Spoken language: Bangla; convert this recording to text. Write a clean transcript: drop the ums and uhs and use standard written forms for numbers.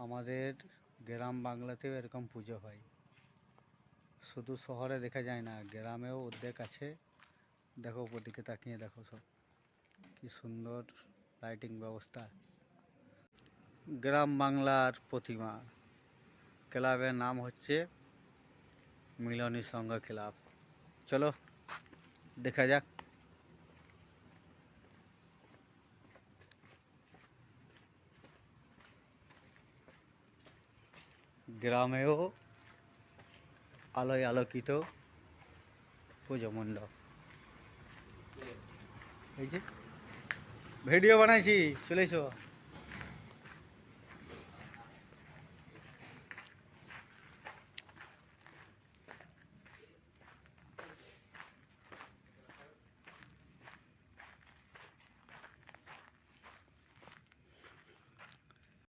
আমাদের গ্রাম বাংলাতেও এরকম পুজো হয়। শুধু শহরে দেখা যায় না, গ্রামেও অর্ধেক আছে। দেখো উপর দিকে তাকিয়ে দেখো, সব কি সুন্দর লাইটিং ব্যবস্থা। গ্রাম বাংলার প্রতিমা, ক্লাবের নাম হচ্ছে মিলনী সংঘ ক্লাব। চলো দেখা যাক। গ্রামেও আলোয় আলোকিত পুজো মণ্ডপ। এই যে ভিডিও বানাইছি, চলে এসো।